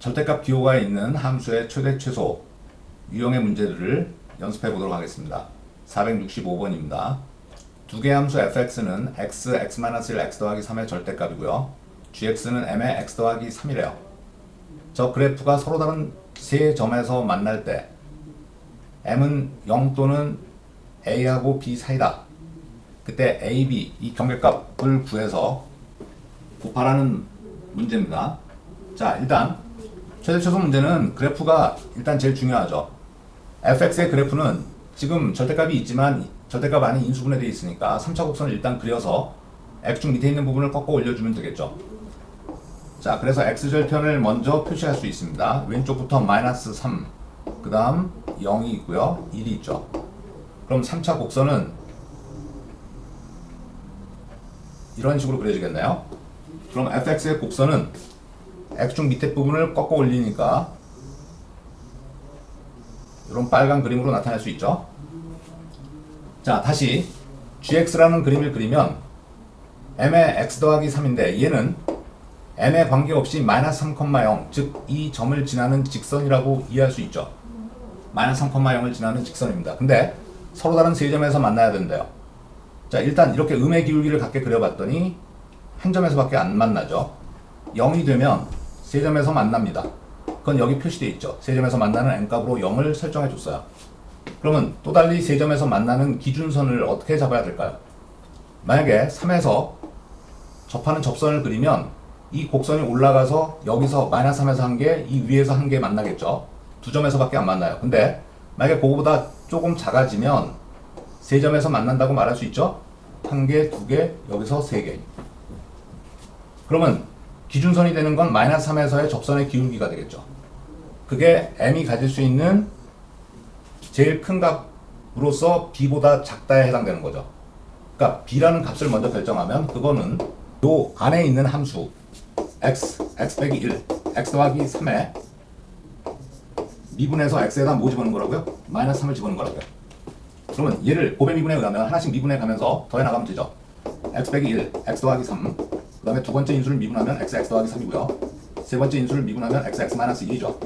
절대값 기호가 있는 함수의 최대 최소 유형의 문제들을 연습해 보도록 하겠습니다. 465번입니다. 두 개의 함수 fx는 x, x-1, x 더하기 3의 절대값이고요. gx는 m의 x 더하기 3이래요. 저 그래프가 서로 다른 세 점에서 만날 때 m은 0 또는 a하고 b 사이다. 그때 a, b 이 경계값을 구해서 곱하라는 문제입니다. 자, 일단 최대 최소 문제는 그래프가 일단 제일 중요하죠. fx의 그래프는 지금 절대값이 있지만 절대값 안에 인수분해 되어 있으니까 3차 곡선을 일단 그려서 x축 밑에 있는 부분을 꺾어 올려주면 되겠죠. 자, 그래서 x절편을 먼저 표시할 수 있습니다. 왼쪽부터 마이너스 3, 그 다음 0이 있고요, 1이 있죠. 그럼 3차 곡선은 이런 식으로 그려지겠네요. 그럼 fx의 곡선은 x축 밑에 부분을 꺾어 올리니까 이런 빨간 그림으로 나타낼 수 있죠. 자, 다시 gx라는 그림을 그리면 m의 x 더하기 3인데 얘는 m에 관계없이 마이너스 3,0 즉 이 점을 지나는 직선이라고 이해할 수 있죠. 마이너스 3,0을 지나는 직선입니다. 근데 서로 다른 세 점에서 만나야 된대요. 자, 일단 이렇게 음의 기울기를 갖게 그려봤더니 한 점에서밖에 안 만나죠. 0이 되면 세 점에서 만납니다. 그건 여기 표시되어 있죠. 세 점에서 만나는 n값으로 0을 설정해 줬어요. 그러면 또 달리 세 점에서 만나는 기준선을 어떻게 잡아야 될까요? 만약에 3에서 접하는 접선을 그리면 이 곡선이 올라가서 여기서 마이너스 3에서 한 개, 이 위에서 한 개 만나겠죠. 두 점에서밖에 안 만나요. 근데 만약에 그거보다 조금 작아지면 세 점에서 만난다고 말할 수 있죠. 한 개, 두 개, 여기서 세 개. 그러면 기준선이 되는 건 마이너스 3에서의 접선의 기울기가 되겠죠. 그게 m이 가질 수 있는 제일 큰 값으로서 b보다 작다에 해당되는 거죠. 그러니까 b라는 값을 먼저 결정하면 그거는 요 안에 있는 함수 x 빼기 1, x 더하기 3에 미분해서 x에다 뭐 집어넣는 거라고요? 마이너스 3을 집어넣는 거라고요. 그러면 얘를 곱의 미분에 의하면 하나씩 미분해 가면서 더해 나가면 되죠. x 빼기 1, x 더하기 3, 그 다음에 두 번째 인수를 미분하면 x 더하기 3이고요. 세 번째 인수를 미분하면 x 마이너스 1이죠.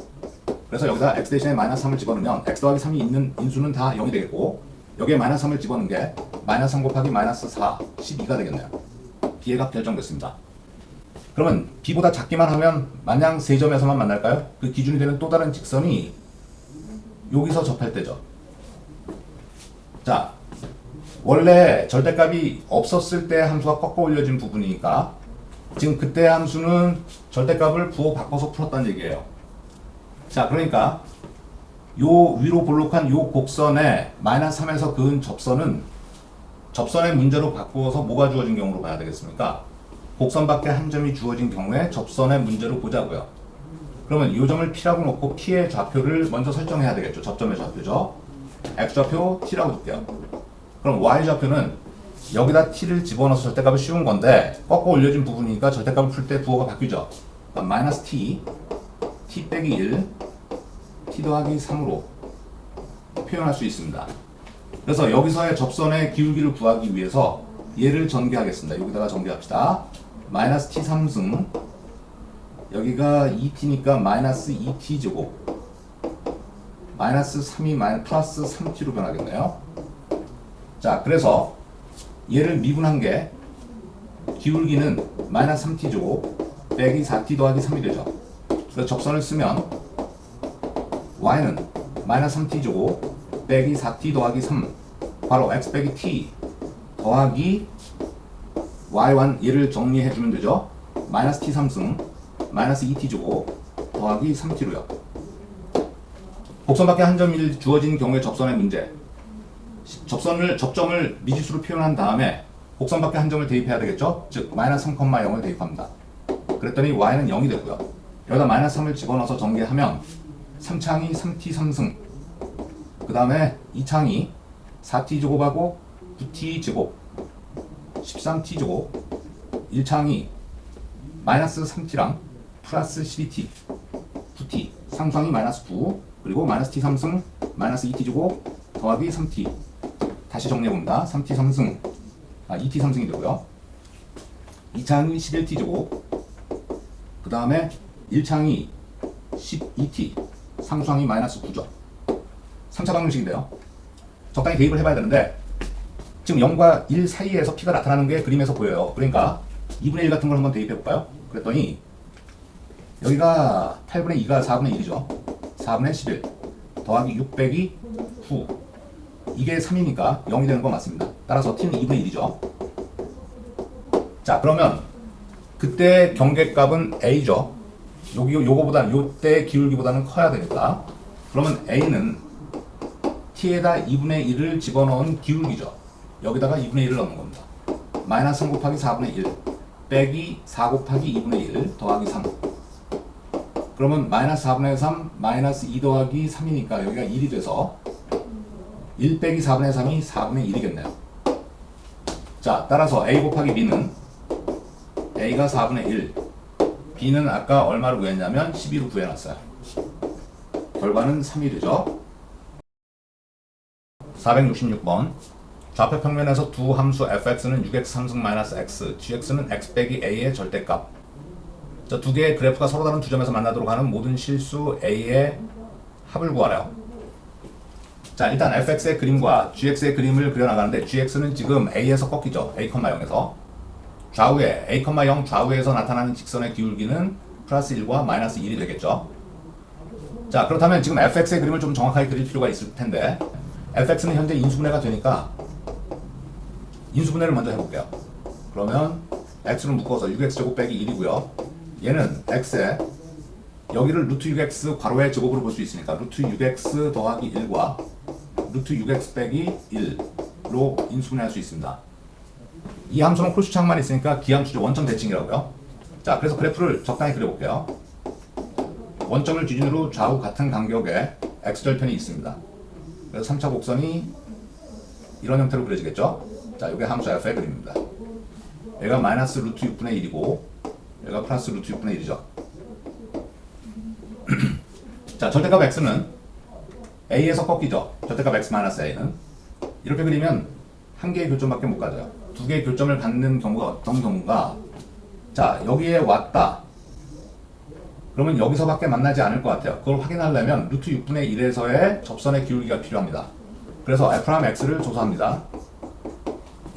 그래서 여기다 x 대신에 마이너스 3을 집어넣으면 x 더하기 3이 있는 인수는 다 0이 되겠고 여기에 마이너스 3을 집어넣은 게 마이너스 3 곱하기 마이너스 4, 12가 되겠네요. b의 값 결정됐습니다. 그러면 b보다 작기만 하면 마냥 세 점에서만 만날까요? 그 기준이 되는 또 다른 직선이 여기서 접할 때죠. 자, 원래 절대값이 없었을 때 함수가 꺾어 올려진 부분이니까 지금 그때 함수는 절대값을 부호 바꿔서 풀었다는 얘기예요. 자, 그러니까 요 위로 볼록한 요 곡선에 마이너스 3에서 그은 접선은 접선의 문제로 바꾸어서 뭐가 주어진 경우로 봐야 되겠습니까? 곡선 밖에 한 점이 주어진 경우에 접선의 문제로 보자고요. 그러면 이 점을 P라고 놓고 P의 좌표를 먼저 설정해야 되겠죠. 접점의 좌표죠. X좌표 T라고 줄게요. 그럼 Y좌표는 여기다 T를 집어넣어서 절대값을 씌운 건데 꺾어 올려진 부분이니까 절대값을 풀 때 부호가 바뀌죠. 마이너스 T, T 빼기 1, T 더하기 3으로 표현할 수 있습니다. 그래서 여기서의 접선의 기울기를 구하기 위해서 얘를 전개하겠습니다. 여기다가 전개합시다. 마이너스 T 3승, 여기가 2T니까 마이너스 2T 제곱, 마이너스 3이 플러스 3T로 변하겠네요. 자, 그래서 얘를 미분한 게 기울기는 마이너스 3T 제곱 빼기 4T 더하기 3이 되죠. 그래서 접선을 쓰면 y는 마이너스 3T 제곱 빼기 4T 더하기 3 바로 x 빼기 t 더하기 y1 얘를 정리해주면 되죠. 마이너스 t 3승 마이너스 2t 제곱 더하기 3t로요. 곡선 밖에 한 점이 주어진 경우의 접선의 문제. 접점을 미지수로 표현한 다음에 곡선 밖에 한 점을 대입해야 되겠죠. 즉 마이너스 3,0을 대입합니다. 그랬더니 y는 0이 되고요. 여기다 마이너스 3을 집어넣어서 전개하면 3창이 3t 3승, 그 다음에 2창이 4t 제곱하고 9t 제곱 13t 제곱, 1창이 마이너스 3t랑 플러스 12t 9t 상수항이 마이너스 9 그리고 마이너스 t 3승 마이너스 2t 제곱 더하기 3t. 다시 정리해봅니다. 3t 3승 2t 3승이 되고요. 2창이 11t 제곱, 그 다음에 1창이 12t 상수항이 마이너스 9죠. 3차 방정식인데요. 적당히 대입을 해봐야 되는데 지금 0과 1 사이에서 p가 나타나는 게 그림에서 보여요. 그러니까 2분의 1 같은 걸 한번 대입해볼까요? 그랬더니 여기가 8분의 2가 4분의 1이죠. 4분의 11 더하기 6 빼기 9 이게 3이니까 0이 되는 거 맞습니다. 따라서 t는 2분의 1이죠. 자, 그러면 그때 경계값은 a죠. 요거보다 요때 기울기보다는 커야 되니까 그러면 a는 t에다 2분의 1을 집어넣은 기울기죠. 여기다가 2분의 1을 넣는 겁니다. 마이너스 3 곱하기 4분의 1 빼기 4 곱하기 2분의 1 더하기 3 그러면 마이너스 4분의 3 마이너스 2 더하기 3이니까 여기가 1이 돼서 1 빼기 4분의 3이 4분의 1이겠네요. 자, 따라서 a 곱하기 b는 a가 4분의 1 b는 아까 얼마로 구했냐면 12로 구해놨어요. 결과는 3이 되죠. 466번 좌표 평면에서 두 함수 fx는 6x 3승 마이너스 x, gx는 x 빼기 a의 절대값. 자, 두 개의 그래프가 서로 다른 두 점에서 만나도록 하는 모든 실수 a의 합을 구하래요. 자, 일단 fx의 그림과 gx의 그림을 그려나가는데 gx는 지금 a에서 꺾이죠. a, 0에서. 좌우에 a, 0 좌우에서 나타나는 직선의 기울기는 플러스 1과 마이너스 1이 되겠죠. 자, 그렇다면 지금 fx의 그림을 좀 정확하게 그릴 필요가 있을 텐데 fx는 현재 인수분해가 되니까 인수분해를 먼저 해볼게요. 그러면 x로 묶어서 6x제곱 빼기 1이고요. 얘는 x에 여기를 루트 6x 괄호의 제곱으로 볼 수 있으니까 루트 6x 더하기 1과 루트 6x 빼기 1로 인수분해할 수 있습니다. 이 함수는 콜수창만 있으니까 기함수죠. 원점 대칭이라고요. 자, 그래서 그래프를 적당히 그려볼게요. 원점을 기준으로 좌우 같은 간격에 x절편이 있습니다. 그래서 3차 곡선이 이런 형태로 그려지겠죠. 자, 이게 함수 f의 그림입니다. 얘가 마이너스 루트 6분의 1이고 얘가 플러스 루트 6분의 1이죠. 자, 절대값 x는 a에서 꺾이죠. 절대값 x 마이너스 a는 이렇게 그리면 한 개의 교점밖에 못 가져요. 두 개의 교점을 갖는 경우가 어떤 경우가 자, 여기에 왔다. 그러면 여기서밖에 만나지 않을 것 같아요. 그걸 확인하려면 루트 6분의 1에서의 접선의 기울기가 필요합니다. 그래서 f'x를 조사합니다.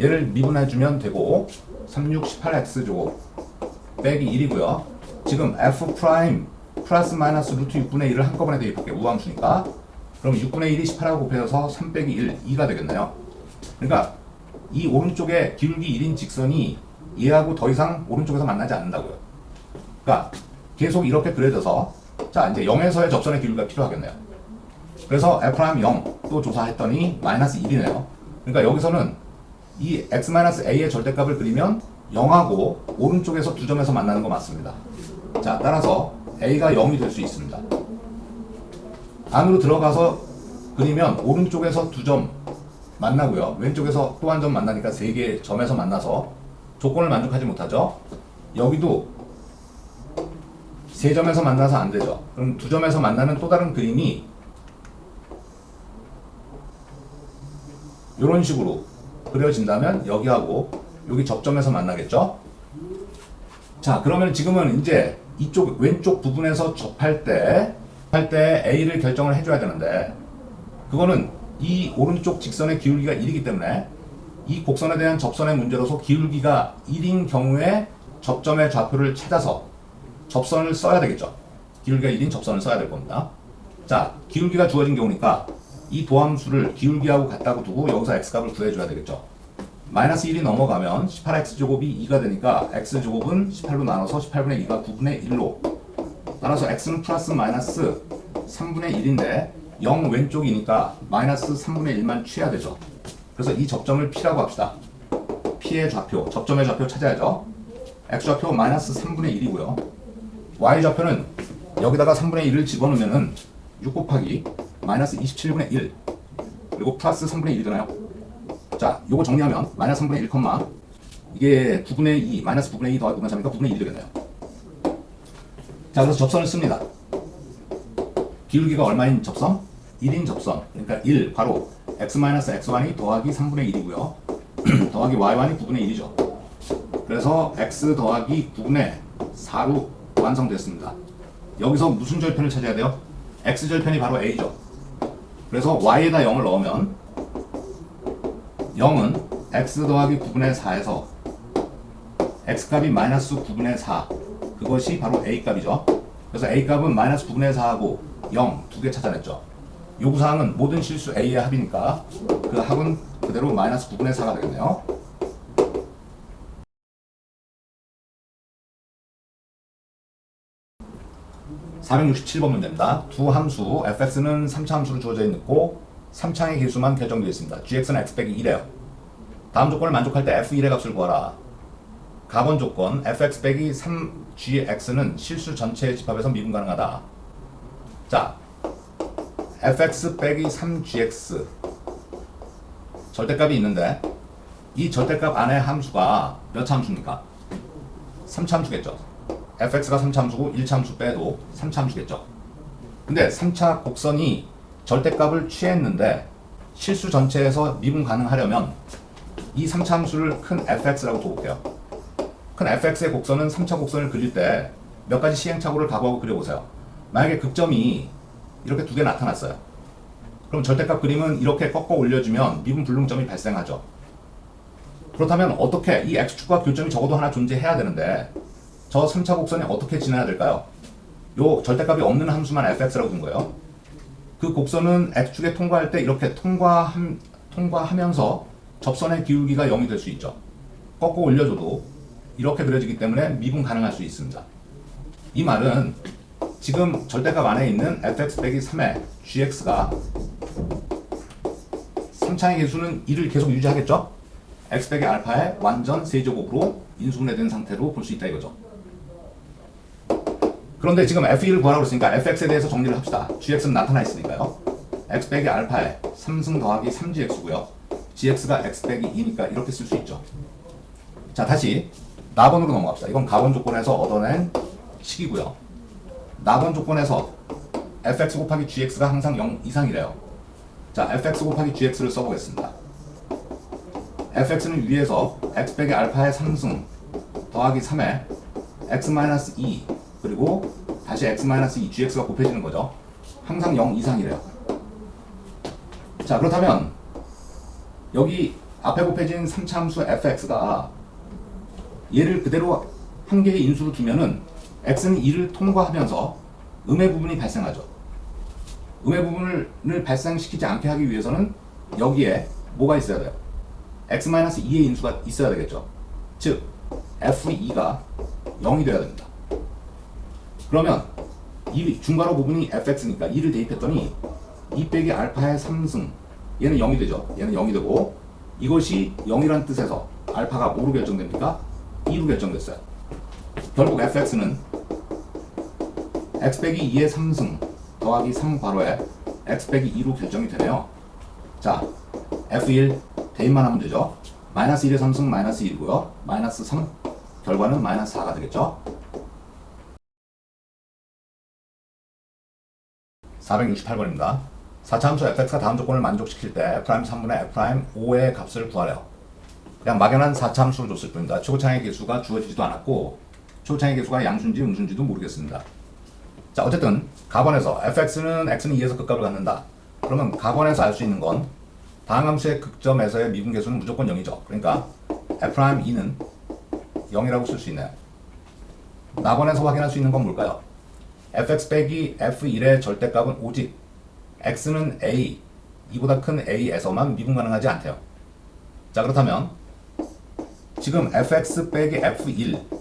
얘를 미분해주면 되고 36, 18x제곱 빼기 1이고요. 지금 f' 플러스 마이너스 루트 6분의 1을 한꺼번에 대입할게요. 우함수니까. 그럼 6분의 1이 18하고 곱해서 3 빼기 1, 2가 되겠네요. 그러니까 이 오른쪽에 기울기 1인 직선이 얘하고 더 이상 오른쪽에서 만나지 않는다고요. 그러니까 계속 이렇게 그려져서 자, 이제 0에서의 접선의 기울기가 필요하겠네요. 그래서 f'0 또 조사했더니 마이너스 1이네요. 그러니까 여기서는 이 x-a의 절대값을 그리면 0하고 오른쪽에서 두 점에서 만나는 거 맞습니다. 자, 따라서 a가 0이 될 수 있습니다. 안으로 들어가서 그리면 오른쪽에서 두 점 만나고요. 왼쪽에서 또 한 점 만나니까 세 개의 점에서 만나서 조건을 만족하지 못하죠. 여기도 세 점에서 만나서 안 되죠. 그럼 두 점에서 만나는 또 다른 그림이 이런 식으로 그려진다면 여기하고 여기 접점에서 만나겠죠. 자, 그러면 지금은 이제 이쪽 왼쪽 부분에서 접할 때 A를 결정을 해줘야 되는데 그거는 이 오른쪽 직선의 기울기가 1이기 때문에 이 곡선에 대한 접선의 문제로서 기울기가 1인 경우에 접점의 좌표를 찾아서 접선을 써야 되겠죠. 기울기가 1인 접선을 써야 될 겁니다. 자, 기울기가 주어진 경우니까 이 도함수를 기울기하고 같다고 두고 여기서 x값을 구해줘야 되겠죠. 마이너스 1이 넘어가면 18x제곱이 2가 되니까 x제곱은 18로 나눠서 18분의 2가 9분의 1로 따라서 x는 플러스 마이너스 3분의 1인데 0 왼쪽이니까 마이너스 3분의 1만 취해야 되죠. 그래서 이 접점을 p라고 합시다. p의 좌표, 접점의 좌표 찾아야죠. x좌표 마이너스 3분의 1이고요. y좌표는 여기다가 3분의 1을 집어넣으면은 6 곱하기 마이너스 27분의 1 그리고 플러스 3분의 1이 되나요? 자, 요거 정리하면 마이너스 3분의 1, 이게 9분의 2, 마이너스 9분의 2 더하기 9분의 3이니까 9분의 1이 되겠네요. 자, 그래서 접선을 씁니다. 기울기가 얼마인 접선? 1인 접선. 그러니까 1, 바로 x-x1이 더하기 3분의 1이고요. 더하기 y1이 9분의 1이죠. 그래서 x 더하기 9분의 4로 완성됐습니다. 여기서 무슨 절편을 찾아야 돼요? x절편이 바로 a죠. 그래서 y에다 0을 넣으면 0은 x 더하기 9분의 4에서 x값이 마이너스 9분의 4 그것이 바로 a값이죠. 그래서 a값은 마이너스 9분의 4하고 0 두 개 찾아냈죠. 요구사항은 모든 실수 a의 합이니까 그 합은 그대로 마이너스 9분의 4가 되겠네요. (467번) 문제입니다. 두 함수 fx는 3차 함수로 주어져 있고 3차의 개수만 결정되어 있습니다. gx는 x 빼기 1이에요. 다음 조건을 만족할 때 f1의 값을 구하라. 가번 조건 fx 빼기 3gx는 실수 전체의 집합에서 미분 가능하다. 자, fx 빼기 3gx 절대값이 있는데 이 절대값 안에 함수가 몇 차 함수입니까? 3차 함수겠죠. fx가 3차 함수고 1차 함수 빼도 3차 함수겠죠. 근데 3차 곡선이 절대값을 취했는데 실수 전체에서 미분 가능하려면 이 3차 함수를 큰 fx라고 둬볼게요. 큰 fx의 곡선은 3차 곡선을 그릴 때 몇 가지 시행착오를 각오하고 그려보세요. 만약에 극점이 이렇게 두 개 나타났어요. 그럼 절대값 그림은 이렇게 꺾어 올려주면 미분 불능점이 발생하죠. 그렇다면 어떻게 이 x축과 교점이 적어도 하나 존재해야 되는데 저 3차 곡선이 어떻게 지나야 될까요? 요 절대값이 없는 함수만 fx라고 둔 거예요. 그 곡선은 x축에 통과할 때 이렇게 통과하면서 접선의 기울기가 0이 될 수 있죠. 꺾어 올려줘도 이렇게 그려지기 때문에 미분 가능할 수 있습니다. 이 말은 지금 절대값 안에 있는 fx 빼기 3의 gx가 3차의 개수는 1을 계속 유지하겠죠? x 빼기 알파의 완전 세제곱으로 인수분해된 상태로 볼 수 있다 이거죠. 그런데 지금 f1을 구하라고 했으니까 fx에 대해서 정리를 합시다. gx는 나타나 있으니까요. x 빼기 알파의 3승 더하기 3gx고요. gx가 x 빼기 2니까 이렇게 쓸 수 있죠. 자, 다시 나번으로 넘어갑시다. 이건 가번 조건에서 얻어낸 식이고요. 나번 조건에서 fx 곱하기 gx가 항상 0 이상이래요. 자, fx 곱하기 gx를 써보겠습니다. fx는 위에서 x 빼기 알파의 3승 더하기 3에 x-2 그리고 다시 x-2 gx가 곱해지는 거죠. 항상 0 이상이래요. 자, 그렇다면 여기 앞에 곱해진 3차 함수 fx가 얘를 그대로 한 개의 인수로 두면은 x는 2를 통과하면서 음의 부분이 발생하죠. 음의 부분을 발생시키지 않게 하기 위해서는 여기에 뭐가 있어야 돼요? x-2의 인수가 있어야 되겠죠. 즉 f2가 0이 돼야 됩니다. 그러면 이 중괄호 부분이 fx니까 2를 대입했더니 2 빼기 알파의 3승 얘는 0이 되죠. 얘는 0이 되고 이것이 0이란 뜻에서 알파가 뭐로 결정됩니까? 2로 결정됐어요. 결국 fx는 x 빼기 2의 3승 더하기 3 괄호에 x 빼기 2로 결정이 되네요. 자, f1 대입만 하면 되죠. 마이너스 1의 3승 마이너스 1이고요. 마이너스 3 결과는 마이너스 4가 되겠죠. 468번입니다. 4차 함수 fx가 다음 조건을 만족시킬 때 f'3분의 f'5의 값을 구하래요. 그냥 막연한 4차 함수를 줬을 뿐입니다. 초고차의 개수가 주어지지도 않았고 초고차의 개수가 양수인지 음수인지도 모르겠습니다. 자, 어쨌든 가번에서 fx는 x는 2에서 극값을 갖는다. 그러면 가번에서 알 수 있는 건 다항 함수의 극점에서의 미분 개수는 무조건 0이죠. 그러니까 f'2는 0이라고 쓸 수 있네요. 나번에서 확인할 수 있는 건 뭘까요? fx 빼기 f1의 절대값은 오직 x는 a, 이보다 큰 a에서만 미분 가능하지 않대요. 자, 그렇다면 지금 fx 빼기 f1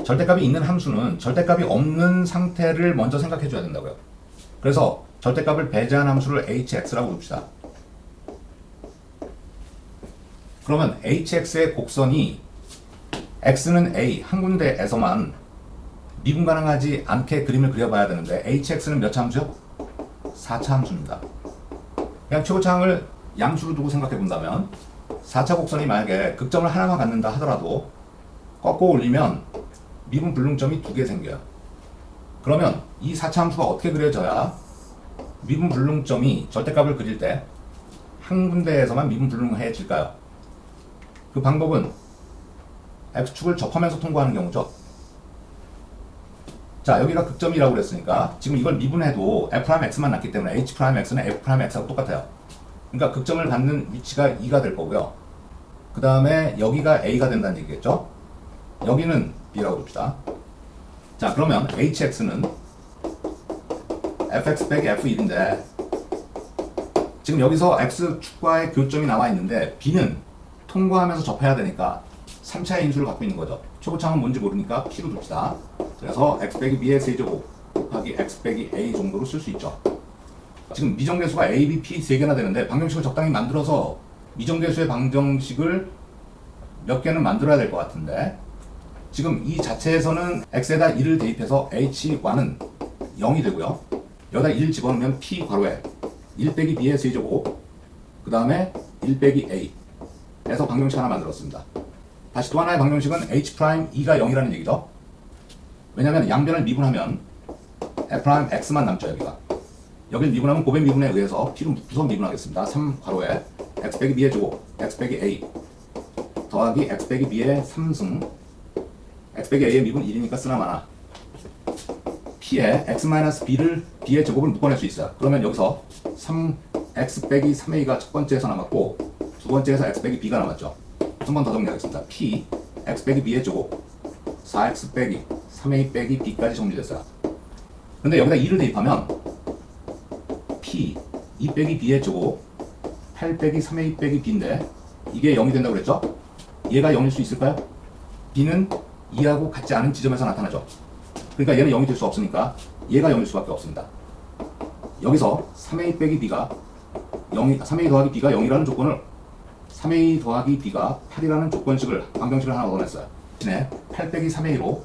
절대값이 있는 함수는 절대값이 없는 상태를 먼저 생각해 줘야 된다고요. 그래서 절대값을 배제한 함수를 hx라고 둡시다. 그러면 hx의 곡선이 x는 a 한 군데에서만 미분 가능하지 않게 그림을 그려봐야 되는데 hx는 몇 차 함수요? 4차 함수입니다. 그냥 최고차항을 양수로 두고 생각해 본다면 4차 곡선이 만약에 극점을 하나만 갖는다 하더라도 꺾어 올리면 미분 불능점이 두 개 생겨요. 그러면 이 4차 함수가 어떻게 그려져야 미분 불능점이 절대값을 그릴 때 한 군데에서만 미분 불능해질까요? 그 방법은 x축을 접하면서 통과하는 경우죠. 자, 여기가 극점이라고 그랬으니까 지금 이걸 미분해도 f'x만 났기 때문에 h'x는 f'x하고 똑같아요. 그러니까 극점을 갖는 위치가 2가 될 거고요. 그 다음에 여기가 a가 된다는 얘기겠죠? 여기는 b라고 봅시다. 자, 그러면 hx는 fx 빼기 f1인데 지금 여기서 x축과의 교점이 나와 있는데 b는 통과하면서 접해야 되니까 3차의 인수를 갖고 있는 거죠. 최고차는 뭔지 모르니까 p로 둡시다. 그래서 x 빼기 b의 세제곱 곱하기 x 빼기 a 정도로 쓸 수 있죠. 지금 미정계수가 a, b, p 3개나 되는데 방정식을 적당히 만들어서 미정계수의 방정식을 몇 개는 만들어야 될 것 같은데 지금 이 자체에서는 x에다 1을 대입해서 h과는 0이 되고요. 여기다 1 집어넣으면 p 괄호에 1 빼기 b의 세제곱 그 다음에 1 빼기 a 에서 방정식 하나 만들었습니다. 다시 또 하나의 방정식은 h'2가 0이라는 얘기죠. 왜냐하면 양변을 미분하면 f'x만 남죠. 여기를 미분하면 곱의 미분에 의해서 p로 부서 미분하겠습니다. 3 괄호에 x 빼기 b의 제곱 x 빼기 a 더하기 x 빼기 b의 3승 x 빼기 a의 미분 1이니까 쓰나마나 p에 x-b를 b의 제곱을 묶어낼 수 있어요. 그러면 여기서 3x 빼기 3a가 첫 번째에서 남았고 두 번째에서 x 빼기 b가 남았죠. 한 번 더 정리하겠습니다. p x 빼기 b의 제곱 4x 빼기 3a 빼기 b까지 정리됐어요. 근데 여기다 2를 대입하면 p 2 빼기 b의 제곱 8 빼기 3a 빼기 b인데 이게 0이 된다고 그랬죠? 얘가 0일 수 있을까요? b는 2하고 같지 않은 지점에서 나타나죠. 그러니까 얘는 0이 될 수 없으니까 얘가 0일 수밖에 없습니다. 여기서 3a 빼기 b가 3a 더하기 b가 0이라는 조건을 3a 더하기 b가 8이라는 조건식을 방정식을 하나 얻어냈어요. 대신에 8 빼기 3a로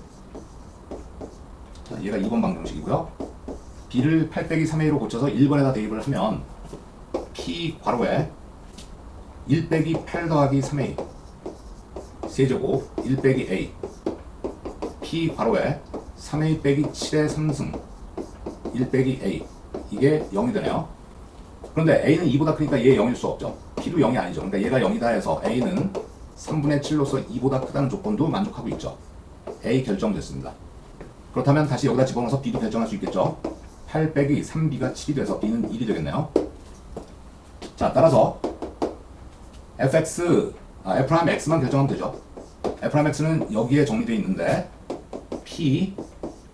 자, 얘가 2번 방정식이고요. b를 8 빼기 3a로 고쳐서 1번에다 대입을 하면 p 괄호에 1 빼기 8 더하기 3a 세제곱 1 빼기 a p 괄호에 3a 빼기 7의 3승 1 빼기 a 이게 0이 되네요. 그런데 a는 2보다 크니까 얘 0일 수 없죠. p도 0이 아니죠. 그러니까 얘가 0이다 해서 a는 3분의 7로서 2보다 크다는 조건도 만족하고 있죠. a 결정됐습니다. 그렇다면 다시 여기다 집어넣어서 b도 결정할 수 있겠죠. 8 빼기 3b가 7이 돼서 b는 1이 되겠네요. 자, 따라서 f'x만 결정하면 되죠. f'x는 여기에 정리되어 있는데 p,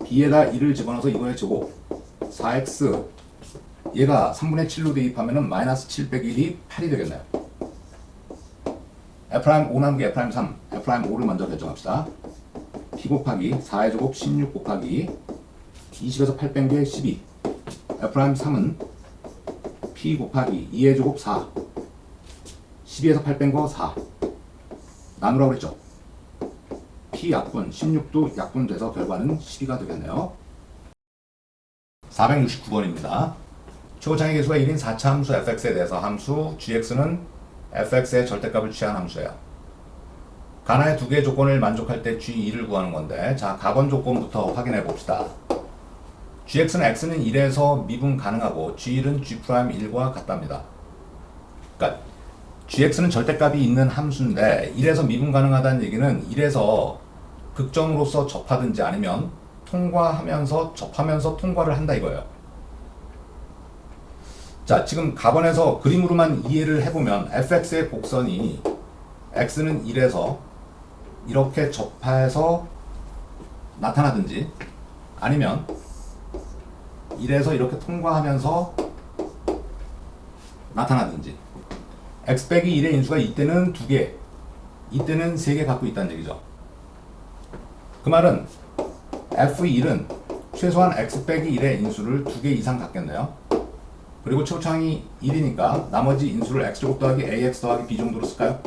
b에다 1을 집어넣어서 이거의 제곱 4x 얘가 3분의 7로 대입하면은 마이너스 7 빼기 1이 8이 되겠네요. F'5 남은 게 F'3, F'5를 먼저 결정합시다. P 곱하기 4의 제곱 16 곱하기 20에서 8 뺀 게 12. F'3은 P 곱하기 2의 제곱 4 12에서 8 뺀 거 4 나누라고 그랬죠. P 약분 16도 약분 돼서 결과는 12가 되겠네요. 469번입니다. 최고차의 계수가 1인 4차 함수 fx에 대해서 함수 gx는 fx의 절대값을 취한 함수예요. 가나의 두 개의 조건을 만족할 때 g2를 구하는 건데, 자, 가번 조건부터 확인해 봅시다. gx는 x는 1에서 미분 가능하고 g1은 g'1과 같답니다. 그러니까 gx는 절대값이 있는 함수인데 1에서 미분 가능하다는 얘기는 1에서 극점으로서 접하든지 아니면 통과하면서 접하면서 통과를 한다 이거예요. 자, 지금 가번에서 그림으로만 이해를 해보면 fx의 곡선이 x는 1에서 이렇게 접해서 나타나든지 아니면 1에서 이렇게 통과하면서 나타나든지 x 빼기 1의 인수가 이때는 2개, 이때는 3개 갖고 있다는 얘기죠. 그 말은 f1은 최소한 x 빼기 1의 인수를 2개 이상 갖겠네요. 그리고 최고차항이 1이니까 나머지 인수를 x제곱 더하기 ax 더하기 b 정도로 쓸까요?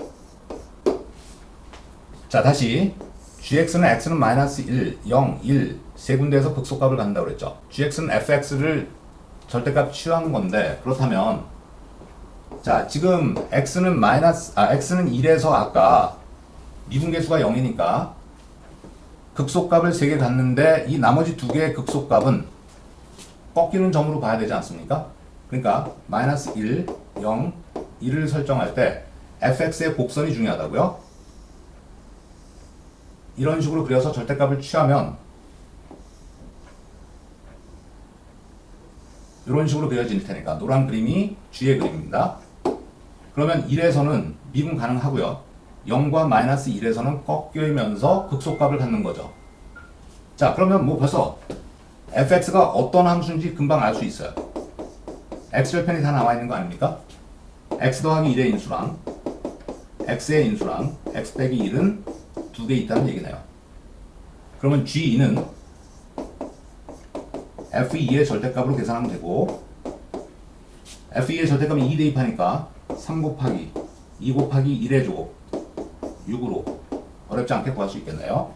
자, 다시 gx는 x는 마이너스 1, 0, 1 세 군데에서 극소값을 갖는다고 그랬죠. gx는 fx를 절대값 취한 건데 그렇다면 자, 지금 x는 x는 1에서 아까 미분계수가 0이니까 극소값을 3개 갖는데 이 나머지 2개의 극소값은 꺾이는 점으로 봐야 되지 않습니까? 그러니까 마이너스 1, 0, 1을 설정할 때 fx의 곡선이 중요하다고요? 이런 식으로 그려서 절대값을 취하면 이런 식으로 그려질 테니까 노란 그림이 G의 그림입니다. 그러면 1에서는 미분 가능하고요. 0과 마이너스 1에서는 꺾이면서 극소값을 갖는 거죠. 자, 그러면 뭐 벌써 fx가 어떤 함수인지 금방 알 수 있어요. x절편이 다 나와 있는 거 아닙니까? x 더하기 1의 인수랑 x의 인수랑 x 빼기 1은 두 개 있다는 얘기네요. 그러면 g2는 f2의 절대값으로 계산하면 되고 f2의 절대값은 2 대입하니까 3 곱하기 2 곱하기 1의 제곱 6으로 어렵지 않게 구할 수 있겠네요.